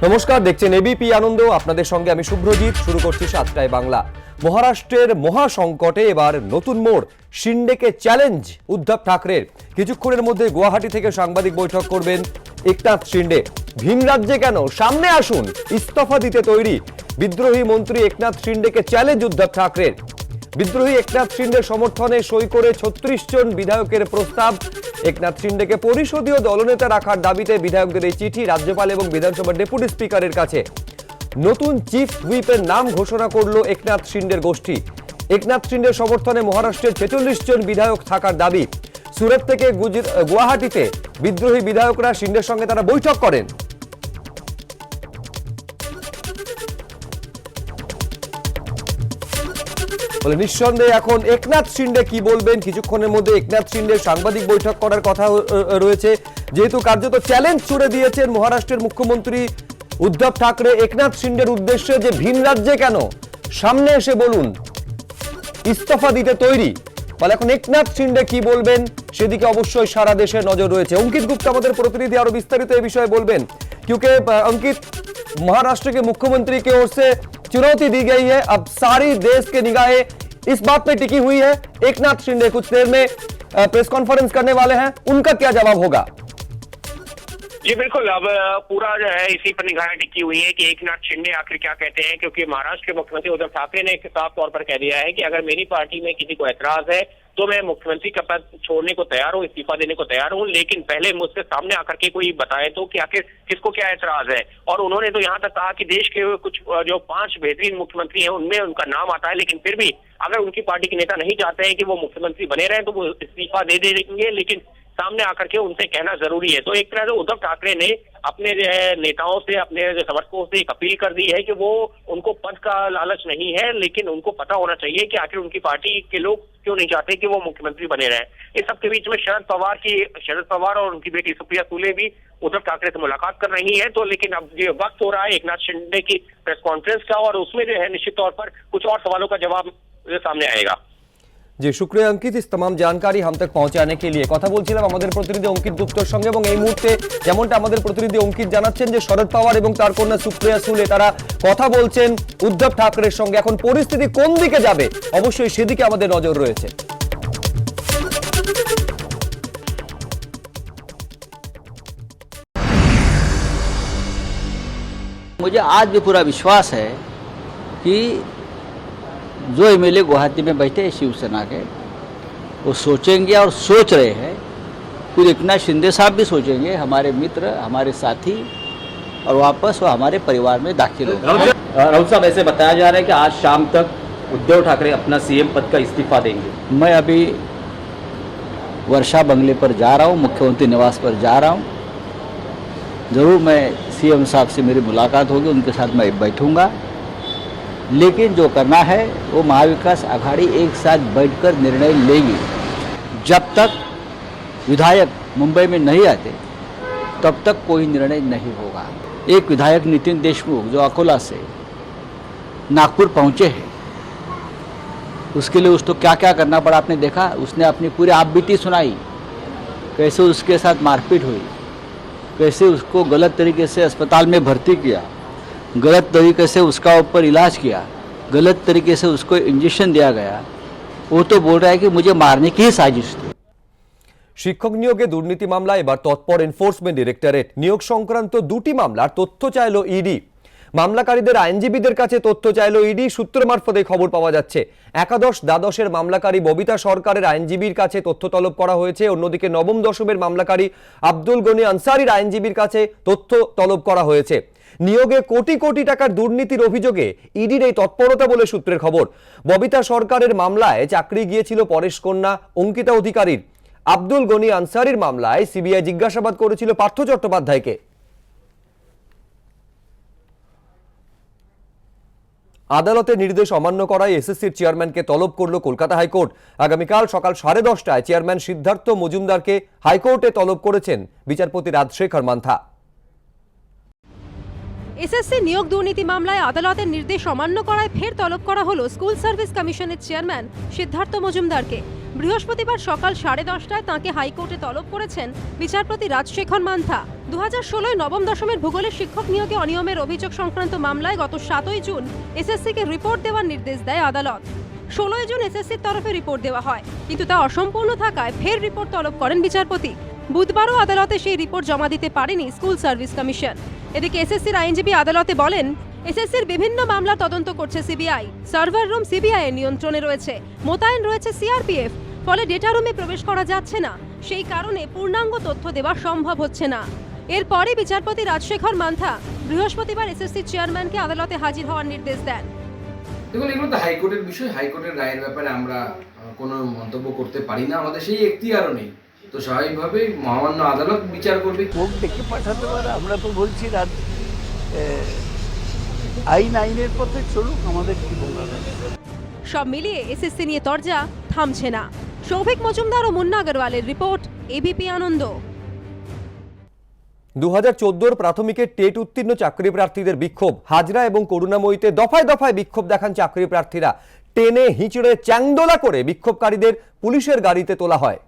নমস্কার, দেখছেন এবিপি আনন্দ। আপনাদের সঙ্গে আমি শুভ্রজিৎ। শুরু করছি 7টায় বাংলা। মহারাষ্ট্রের মহাসংকটে এবার নতুন মোড়। শিন্ডেকে চ্যালেঞ্জ উদ্ধব ঠাকরের। কিছুক্ষণের মধ্যে গুয়াহাটি থেকে সাংবাদিক বৈঠক করবেন একনাথ শিন্ডে। ভিন রাজ্যে কেন, সামনে আসুন, ইস্তফা দিতে তৈরি। বিদ্রোহী মন্ত্রী একনাথ শিন্ডেকে চ্যালেঞ্জ উদ্ধব ঠাকরের। বিদ্রোহী একনাথ শিন্ডের সমর্থনে সই করে 36 জন বিধায়কের প্রস্তাব। একনাথ শিন্ডেকে পরিষদীয় দলনেতা রাখার দাবিতে বিধায়কদের এই চিঠি রাজ্যপাল এবং বিধানসভার ডেপুটি স্পিকারের কাছে। নতুন চিফ হুইপের নাম ঘোষণা করল একনাথ শিন্ডের গোষ্ঠী। একনাথ শিন্ডের সমর্থনে মহারাষ্ট্রের 46 জন বিধায়ক থাকার দাবি। সুরত থেকে গুয়াহাটিতে বিদ্রোহী বিধায়করা শিন্ডের সঙ্গে তারা বৈঠক করেন। নিঃসন্দেহে এখন একনাথ শিন্ডে কি বলবেন, কিছুক্ষণের মধ্যে একনাথ শিন্ডে সাংবাদিক বৈঠক করার কথা রয়েছে। যেহেতু কার্যত চ্যালেঞ্জ ছুড়ে দিয়েছেন মহারাষ্ট্রের মুখ্যমন্ত্রী উদ্ধব ঠাকরে একনাথ শিন্ডের উদ্দেশ্যে যে ভিন রাজ্যে কেন, সামনে এসে বলুন, ইস্তফা দিতে তৈরি। ফলে এখন একনাথ শিন্ডে কি বলবেন সেদিকে অবশ্যই সারা দেশের নজর রয়েছে। অঙ্কিত গুপ্তা আমাদের প্রতিনিধি আরো বিস্তারিত এই বিষয়ে বলবেন। क्योंकि अंकित, महाराष्ट्र के मुख्यमंत्री की ओर से चुनौती दी गई है। अब सारी देश के निगाहें इस बात पे टिकी हुई है। एकनाथ शिंदे कुछ देर में प्रेस कॉन्फ्रेंस करने वाले हैं, उनका क्या जवाब होगा? जी बिल्कुल, अब पूरा जो है इसी पर निगाहें टिकी हुई है कि एकनाथ शिंदे आखिर क्या कहते हैं, क्योंकि महाराष्ट्र के मुख्यमंत्री उद्धव ठाकरे ने साफ तौर पर कह दिया है कि अगर मेरी पार्टी में किसी को ऐतराज है तो मैं मुख्यमंत्री का पद छोड़ने को तैयार हूँ, इस्तीफा देने को तैयार हूँ, लेकिन पहले मुझसे सामने आकर के कोई बताए तो कि आखिर किसको क्या ऐतराज है। और उन्होंने तो यहाँ तक कहा कि देश के कुछ जो 5 बेहतरीन मुख्यमंत्री हैं उनमें उनका नाम आता है, लेकिन फिर भी अगर उनकी पार्टी के नेता नहीं चाहते हैं कि वो मुख्यमंत्री बने रहे तो वो इस्तीफा दे देंगे, लेकिन सामने आकर के उनसे कहना जरूरी है। तो एक तरह से उद्धव ठाकरे ने अपने जो है नेताओं से, अपने समर्थकों से एक अपील कर दी है कि वो, उनको पद का लालच नहीं है, लेकिन उनको पता होना चाहिए कि आखिर उनकी पार्टी के लोग क्यों नहीं चाहते कि वो मुख्यमंत्री बने रहें। इस सबके बीच में शरद पवार और उनकी बेटी सुप्रिया सुले भी उद्धव ठाकरे से मुलाकात कर रही है। तो लेकिन अब ये वक्त हो रहा है एकनाथ शिंदे की प्रेस कॉन्फ्रेंस का, और उसमें जो है निश्चित तौर पर कुछ और सवालों का जवाब सामने आएगा। জি শুক্রিয়া অঙ্কিত, ইস तमाम জানকারি हम तक पहुंचाने के लिए। কথা বলছিলাম আমাদের প্রতিনিধি অঙ্কিত গুপ্তর সঙ্গে, এবং এই মুহূর্তে যেমনটা আমাদের প্রতিনিধি অঙ্কিত জানাচ্ছেন যে শরদ পাওয়ার এবং তার কন্যা সুপ্রিয়া সুলে তারা কথা বলছেন উদ্ধব ঠাকরের সঙ্গে। এখন পরিস্থিতি কোন দিকে যাবে অবশ্যই সেদিকে আমাদের নজর রয়েছে। मुझे आज भी पूरा विश्वास है कि जो एमएलए गुवाहाटी में बैठे हैं शिवसेना के, वो सोचेंगे और सोच रहे हैं। फिर एकनाथ शिंदे साहब भी सोचेंगे, हमारे मित्र, हमारे साथी, और वापस वो हमारे परिवार में दाखिल होंगे। राहुल साहब, ऐसे बताया जा रहा है कि आज शाम तक उद्धव ठाकरे अपना सीएम पद का इस्तीफा देंगे। मैं अभी वर्षा बंगले पर जा रहा हूँ, मुख्यमंत्री निवास पर जा रहा हूँ। ज़रूर मैं सीएम साहब से मेरी मुलाकात होगी, उनके साथ मैं बैठूंगा। लेकिन जो करना है वो महाविकास आघाड़ी एक साथ बैठकर निर्णय लेगी। जब तक विधायक मुंबई में नहीं आते तब तक कोई निर्णय नहीं होगा। एक विधायक नितिन देशमुख जो अकोला से नागपुर पहुंचे हैं, उसके लिए उसको क्या क्या करना पड़ा आपने देखा। उसने अपनी पूरी आपबीती सुनाई, कैसे उसके साथ मारपीट हुई, कैसे उसको गलत तरीके से अस्पताल में भर्ती किया, गलत तरीके से उसका ऊपर इलाज किया, गलत तरीके से उसको इंजेक्शन दिया गया। वो तो बोल रहा है कि मुझे मारने की ही साजिश थी। শিক্ষক নিয়োগে দুর্নীতি মামলা এবার তৎপর এনফোর্সমেন্ট ডিরেক্টরেট। নিয়োগ সংক্রান্ত 2টি মামলার তথ্য চাইল ইডি। মামলাকারীদের আইনজীবীদের কাছে তথ্য চাইল ইডি। সূত্র মারফতে খবর পাওয়া যাচ্ছে একাদশ দ্বাদশের মামলাকারী ববিতা সরকারের আইনজীবীর কাছে তথ্য তলব করা হয়েছে। অন্যদিকে নবম দশমের মামলাকারী আব্দুল গনি আনসারির আইনজীবীর কাছে তথ্য তলব করা হয়েছে। নিয়োগে কোটি কোটি টাকার দুর্নীতির অভিযোগে ইডির এই তৎপরতা বলে সূত্রের খবর। ববিতা সরকারের মামলায় চাকরি গিয়েছিল পরেশ কন্যা অঙ্কিতা অধিকারীর। আব্দুল গনি আনসারির মামলায় সিবিআই জিজ্ঞাসাবাদ করেছিল পার্থ চট্টোপাধ্যায়কে। আদালতের নির্দেশ অমান্য করায় এসএসসির চেয়ারম্যানকে তলব করল কলকাতা হাইকোর্ট। আগামীকাল সকাল 10:30টায় চেয়ারম্যান সিদ্ধার্থ মজুমদারকে হাইকোর্টে তলব করেছেন বিচারপতি রাজশেখর মান্থা। এসএসসি নিয়োগ দুর্নীতি মামলায় আদালতের নির্দেশ অমান্য করায় ফের তলব করা হলো স্কুল সার্ভিস কমিশনের চেয়ারম্যান সিদ্ধার্থ মজুমদারকে। বৃহস্পতিবার সকাল 10:30টায় তাঁকে হাইকোর্টে তলব করেছেন বিচারপতি রাজশেখর মান্থা। 2016 নবম দশমের ভূগোলের শিক্ষক নিয়োগে অনিয়মের অভিযোগ সংক্রান্ত মামলায় গত 7ই জুন এসএসসিকে রিপোর্ট দেওয়ার নির্দেশ দেয় আদালত। 16ই জুন এসএসসির তরফে রিপোর্ট দেওয়া হয়, কিন্তু তা অসম্পূর্ণ থাকায় ফের রিপোর্ট তলব করেন বিচারপতি। বুধবারও আদালতে সেই রিপোর্ট জমা দিতে পারেনি স্কুল সার্ভিস কমিশন। এদিকে এসএসসির আইনজীবী আদালতে বলেন, এসএসসির বিভিন্ন মামলা তদন্ত করছে সিবিআই। সার্ভার রুম সিবিআই এর নিয়ন্ত্রণে রয়েছে, মোতায়েন রয়েছে সিআরপিএফ, ফলে ডেটা রুমে প্রবেশ করা যাচ্ছে না। সেই কারণে পূর্ণাঙ্গ তথ্য দেওয়া সম্ভব হচ্ছে না। এরপরই বিচারপতি রাজশেখর মান্থা বৃহস্পতিবার এসএসসি চেয়ারম্যানকে আদালতে হাজির হওয়ার নির্দেশ দেন। দেখুন, এগুলো তো হাইকোর্টের বিষয়। হাইকোর্টের রায়ের ব্যাপারে আমরা কোনো মন্তব্য করতে পারি না, আমাদের সেই এখতিয়ারও নেই। তো স্বাভাবিকভাবেই মহামান্য আদালত বিচার করবে। কোর্ট ডেকে পাঠাতে পারে, আমরা তো বলছি আইনের পথে চলুক, আমাদের কি বলার। সব মিলিয়ে এসএসসি নিয়ে তরজা থামছে না। সৌভিক মজুমদার ও মুন্না আগরওয়ালের রিপোর্ট, এবিপি আনন্দ। 2014 প্রাথমিকের টেট উত্তীর্ণ চাকরি প্রার্থীদের বিক্ষোভ। হাজরা এবং করুণাময়ীতে দফায় দফায় বিক্ষোভ দেখান চাকরি প্রার্থীরা। টেনে হিঁচড়ে চ্যাংদোলা করে বিক্ষোভকারীদের পুলিশের গাড়িতে তোলা হয়।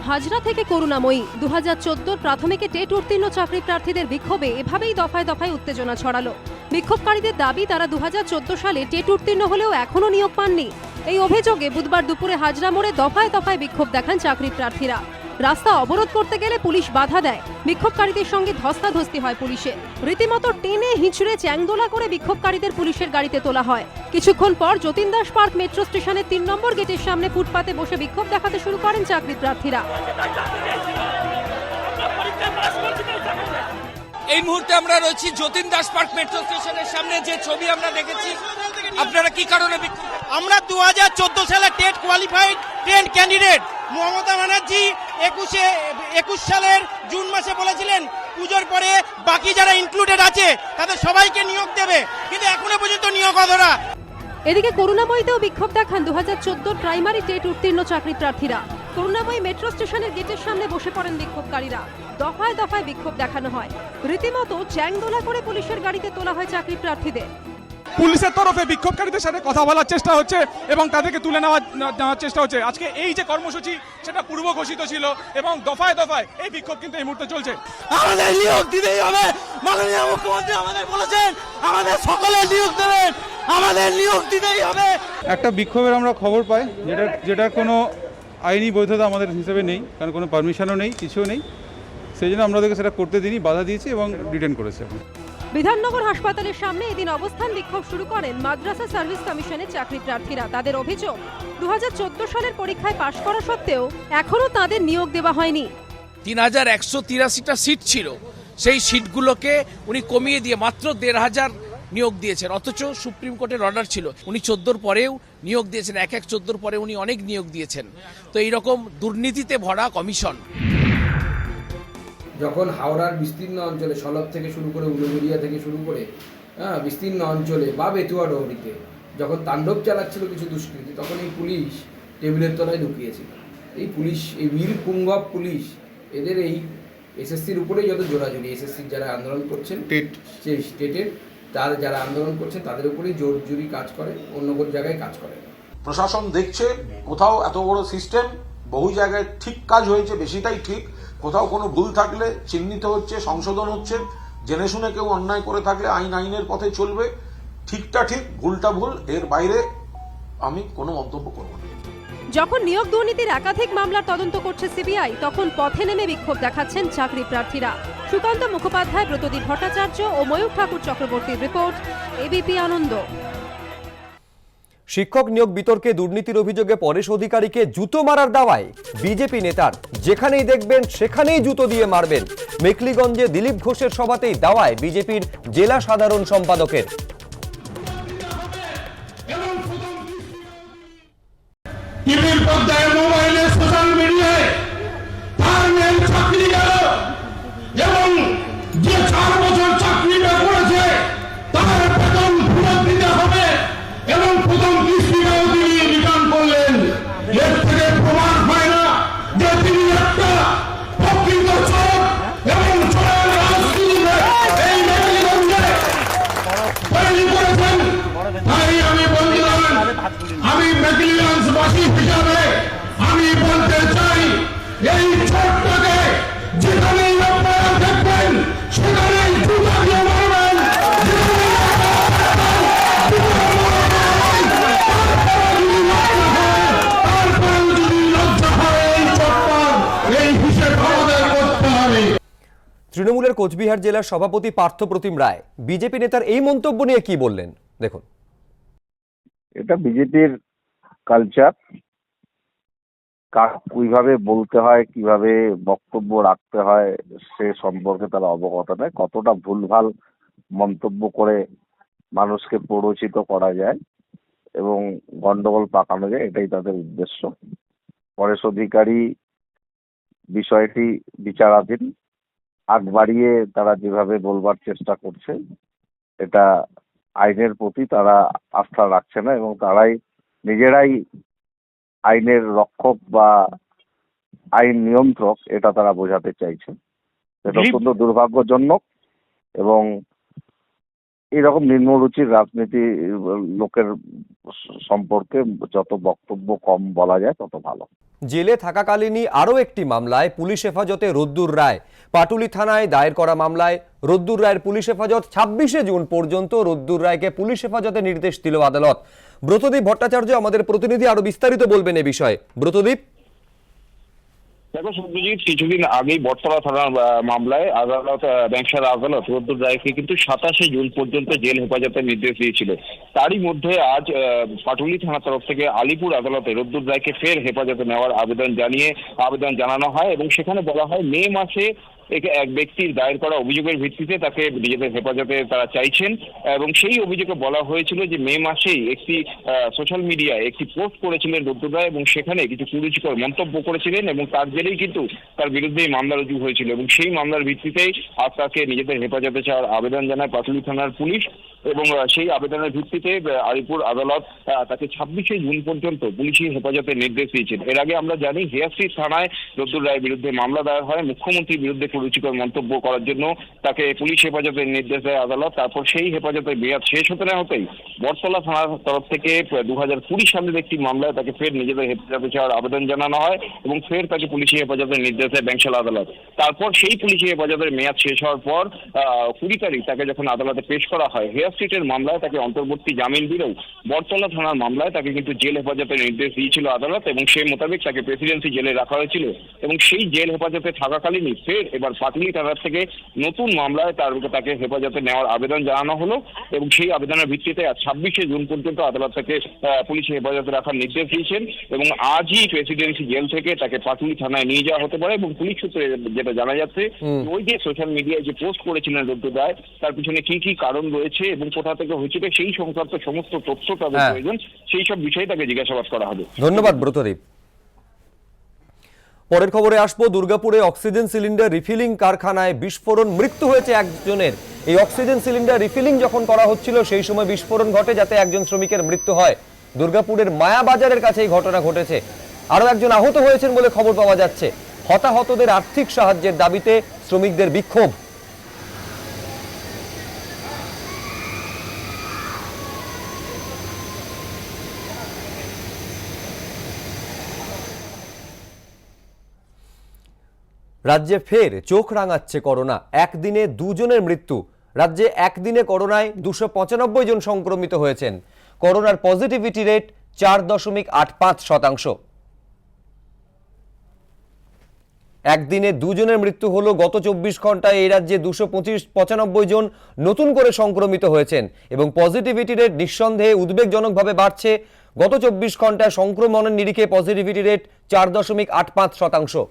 হাজরা থেকে করুণাময়ী 2014 প্রাথমিকে টেট উত্তীর্ণ চাকরি প্রার্থীদের বিক্ষোভে এভাবেই দফায় দফায় উত্তেজনা ছড়ালো। বিক্ষোভকারীদের দাবি, তারা 2014 সালে টেট উত্তীর্ণ হলেও এখনও নিয়োগ পাননি। এই অভিযোগে বুধবার দুপুরে হাজরা মোড়ে দফায় দফায় বিক্ষোভ দেখান চাকরি প্রার্থীরা। রাস্তা অবরোধ করতে গেলে পুলিশ বাধা দেয়। বিক্ষোভকারীদের সঙ্গে ধস্তাধস্তি হয় পুলিশের। রীতিমতো টেনে হিঁচড়ে চ্যাংদোলা করে বিক্ষোভকারীদের পুলিশের গাড়িতে তোলা হয়। কিছুক্ষণ পর যতীন দাস পার্ক মেট্রো স্টেশনের 3 নম্বর গেটের সামনে ফুটপাতে বসে বিক্ষোভ দেখাতে শুরু করেন চাকরি প্রার্থীরা। এই মুহূর্তে আমরা রয়েছি যতীন দাস পার্ক মেট্রো স্টেশনের সামনে। যে ছবি আমরা দেখেছি, আপনারা কি কারণে? আমরা 2014 সালে TET qualified trend candidate. Mamata Banerjee 21 সালের জুন মাসে বলেছিলেন পুজোর পরে বাকি যারা ইনক্লুডেড আছে তাদের সবাইকে নিয়োগ দেবে, কিন্তু এখনো পর্যন্ত নিয়োগ অধরা। এদিকে করুণাময়ীতেও বিক্ষোভ দেখান 2014 প্রাইমারি টেট উত্তীর্ণ চাকরি প্রার্থীরা। করুণাময়ী মেট্রো স্টেশনের গেটের সামনে বসে পড়েন বিক্ষোভকারীরা। দফায় দফায় বিক্ষোভ দেখানো হয়। রীতিমতো চ্যাংদোলা করে পুলিশের গাড়িতে তোলা হয় চাকরি প্রার্থীদের। পুলিশের তরফে বিক্ষোভকারীদের সাথে কথা বলার চেষ্টা হচ্ছে এবং তাদেরকে তুলে নেওয়ার চেষ্টা হচ্ছে। আজকে এই যে কর্মসূচি, সেটা পূর্ব ঘোষিত ছিল এবং দফায় দফায় এই বিক্ষোভ কিন্তু এই মুহূর্তে চলছে। আমাদের নিয়োগ দিতেই হবে। মাননীয় মুখ্যমন্ত্রী আমাদের বলেছেন আমাদের সকলের নিয়োগ দেবেন, আমাদের নিয়োগ দিতেই হবে। একটা বিক্ষোভের আমরা খবর পাই, যেটার কোনো আইনি বৈধতা আমাদের হিসেবে নেই, কারণ কোনো পারমিশনও নেই, কিছুও নেই। সেই জন্য আমরা সেটা করতে দিইনি, বাধা দিয়েছি এবং রিটার্ন করেছি। বিধাননগর হাসপাতালের সামনে এদিন অবস্থান বিক্ষোভ শুরু করেন মাদ্রাসা সার্ভিস কমিশনের চাকরি প্রার্থীরা। তাদের অভিযোগ, 2014 সালের পরীক্ষায় পাশ করা সত্ত্বেও এখনও তাদের নিয়োগ দেওয়া হয়নি। 3183টা সিট ছিল, সেই সিটগুলোকে উনি কমিয়ে দিয়ে মাত্র 1500 নিয়োগ দিয়েছেন। অথচ সুপ্রিম কোর্টের অর্ডার ছিল উনি 14 পরেও নিয়োগ দিয়েছেন, 14 পরে উনি অনেক নিয়োগ দিয়েছেন। তো এইরকম দুর্নীতিতে ভরা কমিশন। যখন হাওড়ার বিস্তীর্ণ অঞ্চলে সলভ থেকে শুরু করে উলুবেড়িয়া থেকে শুরু করে বিস্তীর্ণ অঞ্চলে বা বেতুয়া ডহরিতে যখন তাণ্ডব চালাচ্ছিল কিছু দুষ্কৃতী, তখন এই পুলিশ টেবিলের তলায় লুকিয়েছিল। এই পুলিশ, এই বীর পুঙ্গব পুলিশ, এদের এই এসএসসির উপরেই যত জোরাজুরি, এসএসসির যারা আন্দোলন করছেন, স্টেটের যারা আন্দোলন করছেন তাদের উপরেই জোরজুরি কাজ করে, অন্য কোনো জায়গায় কাজ করে। প্রশাসন দেখছে কোথাও এত বড় সিস্টেম, বহু জায়গায় ঠিক কাজ হয়েছে, বেশিটাই ঠিক। কোথাও কোনো ভুল থাকলে চিহ্নিত হচ্ছে, সংশোধন হচ্ছে। জেনে শুনে কেউ অন্যায় করে থাকলে আইনের পথে চলবে। ঠিকটা ঠিক, ভুলটা ভুল, এর বাইরে আমি কোনো মন্তব্য করব না। যখন নিয়োগ দুর্নীতির একাধিক মামলার তদন্ত করছে সিবিআই, তখন পথে নেমে বিক্ষোভ দেখাচ্ছেন চাকরি প্রার্থীরা। সুকান্ত মুখোপাধ্যায়, ব্রতদীপ ভট্টাচার্য ও ময়ূর ঠাকুর চক্রবর্তীর রিপোর্ট, এবিপি আনন্দ। শিক্ষক নিয়োগ বিতর্কে দুর্নীতির অভিযোগে পরেশ অধিকারীকে জুতো মারার দাওয়ায় বিজেপি নেতার। যেখানেই দেখবেন সেখানেই জুতো দিয়ে মারবেন। মেখলিগঞ্জে দিলীপ ঘোষের সভাতেই দাওয়ায় বিজেপির জেলা সাধারণ সম্পাদকের। টিভির পর্দায়, মোবাইলে, সোশ্যাল মিডিয়ায় তার মেন চাকরি গেল এবং যে 4 বছর চাকরি করেছে তার বেতন ফেরত দিতে হবে এবং প্রথম কিস্তিটাও তিনি রিটার্ন করলেন। এর থেকে প্রমাণ হয় না যে তিনি একটা প্রকৃত চোর এবং চোরের রাজনীতিতে এই মেখলিগঞ্জে তৈরি করেছেন। তাই আমি বলছিলাম, আমি মেখলিগঞ্জবাসী হিসাবে আমি বলতে চাই, এই চোরটাকে তৃণমূলের কোচবিহার জেলার সভাপতি পার্থ প্রতিম রায় বিজেপি নেতার এই মন্তব্য নিয়ে কি বললেন দেখুন। এটা বিজেপির কালচার, কিভাবে বলতে হয়, কিভাবে বক্তব্য রাখতে হয় সে সম্পর্কে তারা অবগত নয়। কতটা ভুলভাল মন্তব্য করে মানুষকে প্ররোচিত করা যায় এবং গন্ডগোল পাকানো যায়, এটাই তাদের উদ্দেশ্য। পরেশ অধিকারী বিষয়টি বিচারাধীন। আগ বাড়িয়ে তারা যেভাবে বলবার চেষ্টা করছে, এটা আইনের প্রতি তারা আস্থা রাখছে না এবং তারাই নিজেরাই আইনের রক্ষক বা আইন নিয়ন্ত্রক, এটা তারা বোঝাতে চাইছে। এটা অত্যন্ত দুর্ভাগ্যজনক এবং এইরকম নিম্নরুচির রাজনীতি লোকের সম্পর্কে যত বক্তব্য কম বলা যায় তত ভালো। জেলে থাকাকালীনই আরও একটি মামলায় পুলিশ হেফাজতে রোদ্দুর রায়। পাটুলি থানায় দায়ের করা মামলায় রোদ্দুর রায়ের পুলিশ হেফাজত 26শে জুন পর্যন্ত রোদ্দুর রায়কে পুলিশ হেফাজতে নির্দেশ দিল আদালত। ব্রতদীপ ভট্টাচার্য আমাদের প্রতিনিধি আরো বিস্তারিত বলবেন এ বিষয়ে। ব্রতদীপ। দেখো সত্যজিৎ, কিছুদিন আগেই বটতলা থানার মামলায় আদালত, ব্যাংকশাল আদালত রোদ্দুর রায়কে কিন্তু 27শে জুন পর্যন্ত জেল হেফাজতের নির্দেশ দিয়েছিল। তারই মধ্যে আজ পাটুলি থানার তরফ থেকে আলিপুর আদালতে রোদ্দুর রায়কে ফের হেফাজতে নেওয়ার আবেদন জানানো হয় এবং সেখানে বলা হয় মে মাসে এক ব্যক্তির দায়ের করা অভিযোগের ভিত্তিতে তাকে নিজেদের হেফাজতে তারা চাইছেন এবং সেই অভিযোগে বলা হয়েছিল যে মে মাসেই একটি সোশ্যাল মিডিয়ায় একটি পোস্ট করেছিলেন রোদ্দুর রায় এবং সেখানে কিছু কুরুচিকর মন্তব্য করেছিলেন এবং তার জেরেই কিন্তু তার বিরুদ্ধে মামলা রুজু হয়েছিল এবং সেই মামলার ভিত্তিতেই আজ তাকে নিজেদের হেফাজতে চাওয়ার আবেদন জানায় পাটুলি থানার পুলিশ এবং সেই আবেদনের ভিত্তিতে আলিপুর আদালত তাকে 26শে জুন পর্যন্ত পুলিশি হেফাজতে নির্দেশ দিয়েছেন। এর আগে আমরা জানি হেয়ারস্ট্রিট থানায় রোদ্দুর রায়ের বিরুদ্ধে মামলা দায়ের হয়। মুখ্যমন্ত্রীর বিরুদ্ধে রুচিকর মন্তব্য করার জন্য তাকে পুলিশ হেফাজতের নির্দেশ দেয় আদালত। তারপর সেই হেফাজতের মেয়াদ শেষ হতে না হতেই বটতলা থানার তরফ থেকে 2020 সালের একটি মামলায় তাকে ফের নিজেদের হেফাজতে চাওয়ার আবেদন জানানো হয় এবং ফের তাকে পুলিশি হেফাজতের নির্দেশ দেয় ব্যাংকশাল আদালত। তারপর সেই পুলিশি হেফাজতের মেয়াদ শেষ হওয়ার পর 20 তারিখ তাকে যখন আদালতে পেশ করা হয়, হেয়ারস্ট্রিটের মামলায় তাকে অন্তর্বর্তী জামিন দিলেও বটতলা থানার মামলায় তাকে কিন্তু জেল হেফাজতের নির্দেশ দিয়েছিল আদালত এবং সেই মোতাবেক তাকে প্রেসিডেন্সি জেলে রাখা হয়েছিল এবং সেই জেল হেফাজতে থাকাকালীনই ফের এবার পাটুলি থানার থেকে নতুন মামলায় তাকে হেফাজতে নেওয়ার আবেদন জানানো হলো এবং সেই আবেদনের ভিত্তিতে আজ 26শে জুন পর্যন্ত আদালত তাকে পুলিশ হেফাজতে রাখার নির্দেশ দিয়েছেন এবং আজই প্রেসিডেন্সি জেল থেকে তাকে পাটুলি থানায় নিয়ে যাওয়া হতে পারে এবং পুলিশ সূত্রে যেটা জানা যাচ্ছে ওই যে সোশ্যাল মিডিয়ায় যে পোস্ট করেছিলেন রোদ্দুর রায় তার পিছনে কি কি কারণ রয়েছে এবং কোথা থেকে হয়েছিল সেই সংক্রান্ত সমস্ত তথ্য তাদের প্রয়োজন, সেই সব বিষয়ে তাকে জিজ্ঞাসাবাদ করা হবে। ধন্যবাদ ব্রতদীপ। পরের খবরে আসবো। দুর্গাপুরে অক্সিজেন সিলিন্ডার রিফিলিং কারখানায় বিস্ফোরণ, মৃত্যু হয়েছে একজনের। এই অক্সিজেন সিলিন্ডার রিফিলিং যখন করা হচ্ছিল সেই সময় বিস্ফোরণ ঘটে যাতে একজন শ্রমিকের মৃত্যু হয়। দুর্গাপুরের মায়াবাজারের কাছে এই ঘটনা ঘটেছে। আরো একজন আহত হয়েছেন বলে খবর পাওয়া যাচ্ছে। হতাহতদের আর্থিক সাহায্যের দাবিতে শ্রমিকদের বিক্ষোভ। রাজ্যে ফের চোখ রাঙাচ্ছে করোনা। একদিনে দুজনের মৃত্যু। রাজ্যে একদিনে করোনায় 295 জন সংক্রমিত হয়েছেন। করোনার পজিটিভিটি রেট 4.85%। একদিনে দুজনের মৃত্যু হলো। গত 24 ঘন্টায় এই রাজ্যে 295 জন নতুন করে সংক্রমিত হয়েছেন এবং পজিটিভিটি রেট নিঃসন্দেহে উদ্বেগজনকভাবে বাড়ছে। গত 24 ঘন্টায় সংক্রমণের নিরিখে পজিটিভিটি রেট 4.85%।